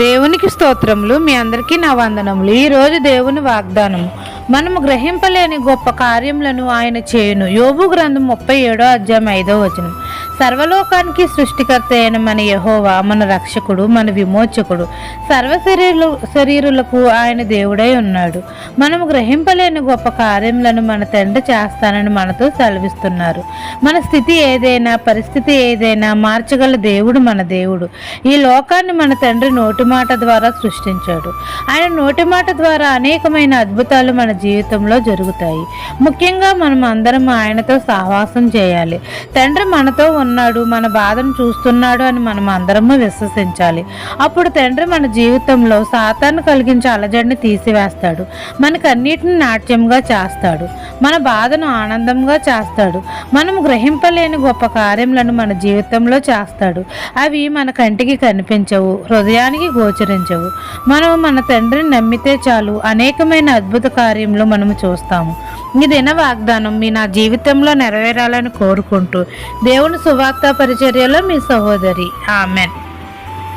దేవునికి స్తోత్రములు. మీ అందరికీ నా వందనములు. ఈరోజు దేవుని వాగ్దానము, మనము గ్రహింపలేని గొప్ప కార్యములను ఆయన చేయును. యోబు గ్రంథం 37:5. సర్వలోకానికి సృష్టికర్త అయిన మన యెహోవా మన రక్షకుడు, మన విమోచకుడు, శరీరులకు ఆయన దేవుడై ఉన్నాడు. మనము గ్రహింపలేని గొప్ప కార్యములను మన తండ్రి చేస్తానని మనతో సెలవిస్తున్నారు. మన స్థితి ఏదైనా, పరిస్థితి ఏదైనా మార్చగల దేవుడు మన దేవుడు. ఈ లోకాన్ని మన తండ్రి నోటి మాట ద్వారా సృష్టించాడు. ఆయన నోటి మాట ద్వారా అనేకమైన అద్భుతాలు మన జీవితంలో జరుగుతాయి. ముఖ్యంగా మనం అందరం ఆయనతో సహవాసం చేయాలి. తండ్రి మనతో ఉన్నాడు, మన బాధను చూస్తున్నాడు అని మనం అందరము విశ్వసించాలి. అప్పుడు తండ్రి మన జీవితంలో సాతాను కలిగించే అలజడిని తీసివేస్తాడు. మనకన్నిటిని నాట్యంగా చేస్తాడు. మన బాధను ఆనందంగా చేస్తాడు. మనము గ్రహింపలేని గొప్ప కార్యములను మన జీవితంలో చేస్తాడు. అవి మన కంటికి కనిపించవు, హృదయానికి గోచరించవు. మనం మన తండ్రిని నమ్మితే చాలు, అనేకమైన అద్భుత కార్యములు మనము చూస్తాము. ఈ దిన వాగ్దానం నా జీవితంలో నెరవేరాలని కోరుకుంటూ దేవుని సువార్త పరిచర్యలో మీ సహోదరి. ఆమెన్.